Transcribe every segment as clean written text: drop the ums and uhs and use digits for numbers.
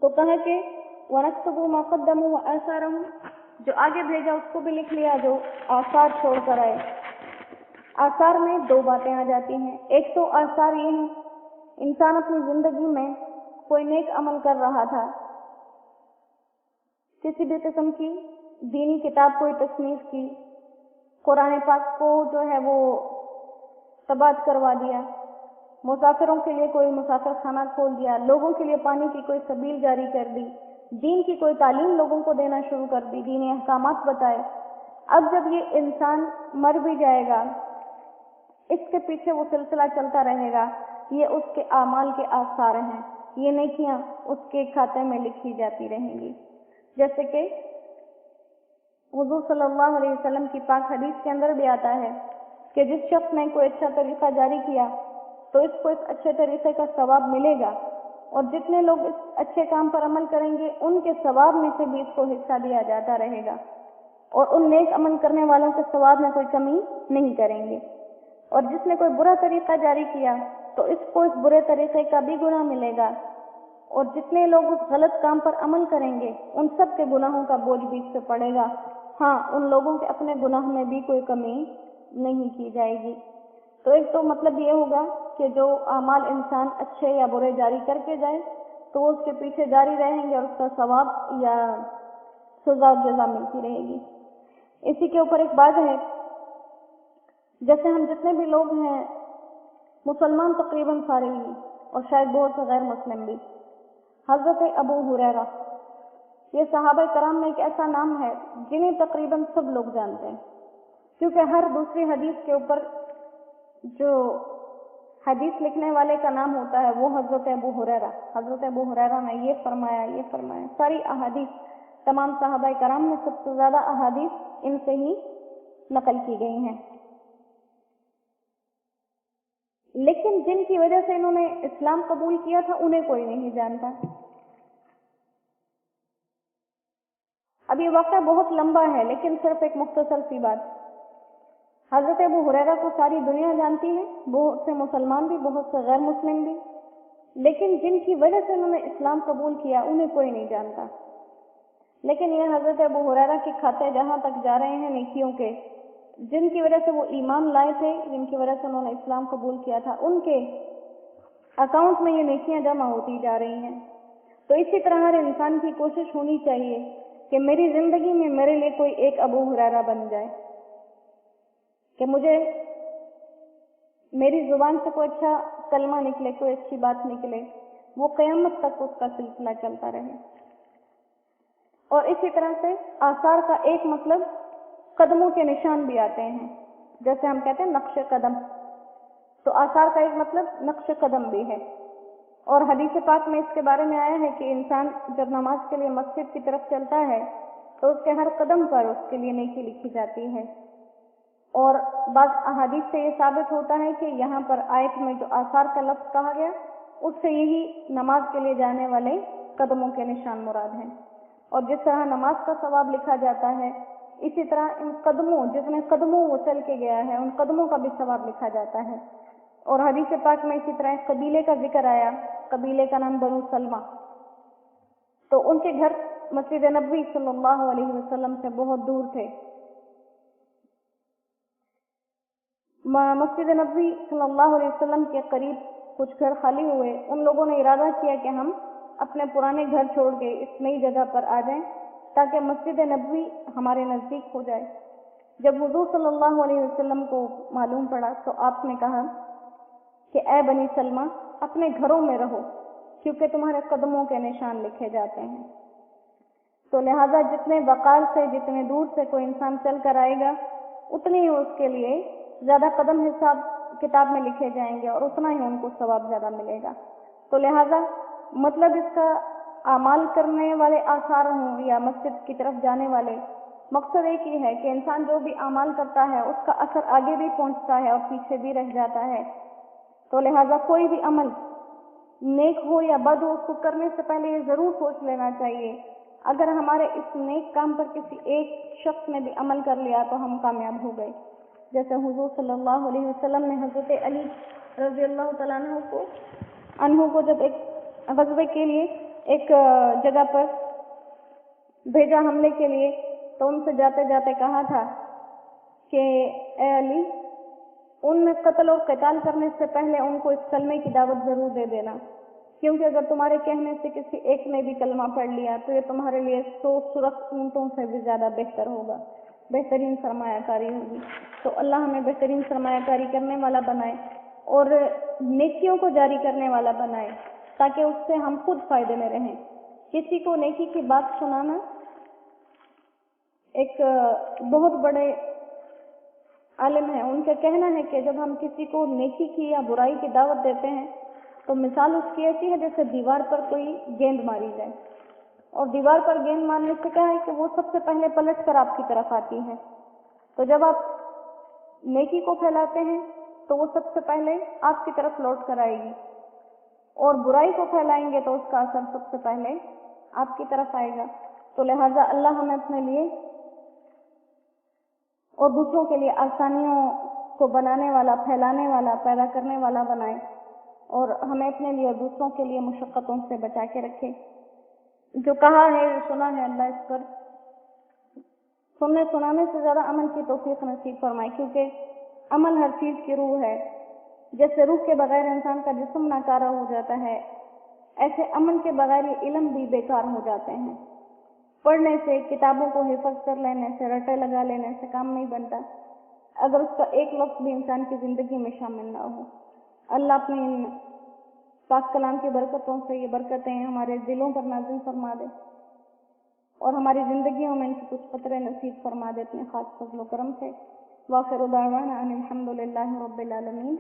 تو کہا کہ وَنَكْتُبُ مَا قَدَّمُوا وَآثَارَهُمْ، جو آگے بھیجا اس کو بھی لکھ لیا جو آثار چھوڑ کر آئے۔ آثار میں دو باتیں آ جاتی ہیں، ایک تو آثار یہ ہیں انسان اپنی زندگی میں کوئی نیک عمل کر رہا تھا، کسی بھی قسم کی دینی کتاب کوئی تصنیف کی، قرآن پاک کو جو ہے وہ تباد کروا دیا، مسافروں کے لیے کوئی مسافر خانہ کھول دیا، لوگوں کے لیے پانی کی کوئی سبیل جاری کر دی، دین کی کوئی تعلیم لوگوں کو دینا شروع کر دی، دینی احکامات بتائے۔ اب جب یہ انسان مر بھی جائے گا، اس کے پیچھے وہ سلسلہ چلتا رہے گا، یہ اس کے اعمال کے آثار ہیں، یہ نیکیاں اس کے کھاتے میں لکھی جاتی رہیں گی۔ جیسے کہ حضور صلی اللہ علیہ وسلم کی پاک حدیث کے اندر بھی آتا ہے کہ جس شخص نے کوئی اچھا طریقہ جاری کیا تو اس کو اس اچھے طریقے کا ثواب ملے گا، اور جتنے لوگ اس اچھے کام پر عمل کریں گے ان کے ثواب میں سے بھی اس کو حصہ دیا جاتا رہے گا، اور ان نیک عمل کرنے والوں کے ثواب میں کوئی کمی نہیں کریں گے۔ اور جس نے کوئی برا طریقہ جاری کیا تو اس کو اس برے طریقے کا بھی گناہ ملے گا، اور جتنے لوگ اس غلط کام پر عمل کریں گے ان سب کے گناہوں کا بوجھ بھی اس سے پڑے گا۔ ہاں، ان لوگوں کے اپنے گناہ میں بھی کوئی کمی نہیں کی جائے گی۔ تو ایک تو مطلب یہ ہوگا کہ جو اعمال انسان اچھے یا برے جاری کر کے جائے تو وہ اس کے پیچھے جاری رہیں گے اور اس کا ثواب یا سزا و جزا ملتی رہے گی۔ اسی کے اوپر ایک بات ہے، جیسے ہم جتنے بھی لوگ ہیں مسلمان تقریباً سارے ہی، اور شاید بہت سے غیر مسلم بھی، حضرت ابو ہریرہ یہ صحابہ کرام میں ایک ایسا نام ہے جنہیں تقریباً سب لوگ جانتے ہیں، کیونکہ ہر دوسری حدیث کے اوپر جو حدیث لکھنے والے کا نام ہوتا ہے وہ حضرت ابو ہریرہ، حضرت ابو ہریرہ نے یہ فرمایا، یہ فرمایا، ساری احادیث تمام صحابہ کرام میں سب سے زیادہ احادیث ان سے ہی نقل کی گئی ہیں۔ لیکن جن کی وجہ سے انہوں نے اسلام قبول کیا تھا انہیں کوئی نہیں جانتا۔ اب یہ واقعہ بہت لمبا ہے لیکن صرف ایک مختصر سی بات، حضرت ابو ہریرہ کو ساری دنیا جانتی ہے، بہت سے مسلمان بھی، بہت سے غیر مسلم بھی، لیکن جن کی وجہ سے انہوں نے اسلام قبول کیا انہیں کوئی نہیں جانتا۔ لیکن یہ حضرت ابو ہریرہ کے کھاتے جہاں تک جا رہے ہیں نیکیوں کے، جن کی وجہ سے وہ ایمان لائے تھے، جن کی وجہ سے انہوں نے اسلام قبول کیا تھا، ان کے اکاؤنٹ میں یہ نیکیاں جمع ہوتی جا رہی ہیں۔ تو اسی طرح ہر انسان کی کوشش ہونی چاہیے کہ میری زندگی میں میرے لیے کوئی ایک ابو ہریرہ بن جائے، کہ مجھے میری زبان سے کوئی اچھا کلمہ نکلے، کوئی اچھی بات نکلے، وہ قیامت تک اس کا سلسلہ چلتا رہے۔ اور اسی طرح سے آثار کا ایک مطلب قدموں کے نشان بھی آتے ہیں، جیسے ہم کہتے ہیں نقش قدم، تو آثار کا ایک مطلب نقش قدم بھی ہے۔ اور حدیث پاک میں اس کے بارے میں آیا ہے کہ انسان جب نماز کے لیے مسجد کی طرف چلتا ہے تو اس کے ہر قدم پر اس کے لیے نیکی لکھی جاتی ہے۔ اور بعض احادیث سے یہ ثابت ہوتا ہے کہ یہاں پر آیت میں جو آثار کا لفظ کہا گیا اس سے یہی نماز کے لیے جانے والے قدموں کے نشان مراد ہیں۔ اور جس طرح نماز کا ثواب لکھا جاتا ہے، اسی طرح ان قدموں، جتنے قدموں وہ چل کے گیا ہے ان قدموں کا بھی ثواب لکھا جاتا ہے۔ اور حدیث پاک میں اسی طرح ایک قبیلے کا ذکر آیا، قبیلے کا نام بنو سلمہ، تو ان کے گھر مسجد نبوی صلی اللہ علیہ وسلم سے بہت دور تھے۔ مسجد نبوی صلی اللہ علیہ وسلم کے قریب کچھ گھر خالی ہوئے، ان لوگوں نے ارادہ کیا کہ ہم اپنے پرانے گھر چھوڑ کے اس نئی جگہ پر آ جائیں تاکہ مسجد نبوی ہمارے نزدیک ہو جائے۔ جب حضور صلی اللہ علیہ وسلم کو معلوم پڑا تو آپ نے کہا کہ اے بنی سلمہ، اپنے گھروں میں رہو کیونکہ تمہارے قدموں کے نشان لکھے جاتے ہیں۔ تو لہذا جتنے وقار سے، جتنے دور سے کوئی انسان چل کر آئے گا اتنی ہی اس کے لیے زیادہ قدم حساب کتاب میں لکھے جائیں گے اور اتنا ہی ان کو ثواب زیادہ ملے گا۔ تو لہذا مطلب اس کا اعمال کرنے والے آثار ہوں یا مسجد کی طرف جانے والے، مقصد ایک ہی ہے کہ انسان جو بھی اعمال کرتا ہے اس کا اثر آگے بھی پہنچتا ہے اور پیچھے بھی رہ جاتا ہے۔ تو لہذا کوئی بھی عمل نیک ہو یا بد ہو، اس کو کرنے سے پہلے یہ ضرور سوچ لینا چاہیے اگر ہمارے اس نیک کام پر کسی ایک شخص نے بھی عمل کر لیا تو ہم کامیاب ہو گئے۔ جیسے حضور صلی اللہ علیہ وسلم نے حضرت علی رضی اللہ تعالیٰ عنہ کو جب ایک غزوے کے لیے ایک جگہ پر بھیجا حملے کے لیے، تو ان سے جاتے جاتے کہا تھا کہ اے علی، ان میں قتل اور قتال کرنے سے پہلے ان کو اس کلمے کی دعوت ضرور دے دینا، کیونکہ اگر تمہارے کہنے سے کسی ایک نے بھی کلمہ پڑھ لیا تو یہ تمہارے لیے 100 سرخ اونٹوں سے بھی زیادہ بہتر ہوگا، بہترین سرمایہ کاری ہوگی۔ تو اللہ ہمیں بہترین سرمایہ کاری کرنے والا بنائے اور نیکیوں کو جاری کرنے والا بنائے، تاکہ اس سے ہم خود فائدے میں رہیں۔ کسی کو نیکی کی بات سنانا ایک بہت بڑے عالم ہے، ان کا کہنا ہے کہ جب ہم کسی کو نیکی کی یا برائی کی دعوت دیتے ہیں تو مثال اس کی ایسی ہے جیسے دیوار پر کوئی گیند ماری جائے، اور دیوار پر گیند مارنے سے کیا ہے کہ وہ سب سے پہلے پلٹ کر آپ کی طرف آتی ہے، تو جب آپ نیکی کو پھیلاتے ہیں تو وہ سب سے پہلے آپ کی طرف لوٹ کر آئے گی، اور برائی کو پھیلائیں گے تو اس کا اثر سب سے پہلے آپ کی طرف آئے گا۔ تو لہٰذا اللہ ہمیں اپنے لیے اور دوسروں کے لیے آسانیوں کو بنانے والا، پھیلانے والا، پیدا کرنے والا بنائے، اور ہمیں اپنے لیے اور دوسروں کے لیے مشقتوں سے بچا کے رکھے۔ جو کہا ہے سنا ہے، اللہ اس پر سننے سنانے سے زیادہ عمل کی توفیق نصیب فرمائے، کیونکہ عمل ہر چیز کی روح ہے۔ جیسے روح کے بغیر انسان کا جسم ناکارہ ہو جاتا ہے، ایسے عمل کے بغیر یہ علم بھی بیکار ہو جاتے ہیں۔ پڑھنے سے، کتابوں کو حفظ کر لینے سے، رٹے لگا لینے سے کام نہیں بنتا اگر اس کا ایک لفظ بھی انسان کی زندگی میں شامل نہ ہو۔ اللہ اپنی ان پاک کلام کی برکتوں سے یہ برکتیں ہمارے دلوں پر نازل فرما دے، اور ہماری زندگیوں میں ان کی کچھ قطرے نصیب فرما دے اپنے خاص فضل و کرم سے۔ وآخر دعوانا ان الحمد للہ رب العالمین۔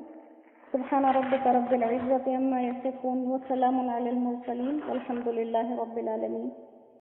سبحان ربک رب العزة عما یصفون وسلام علی المرسلین والحمد للہ رب العالمین۔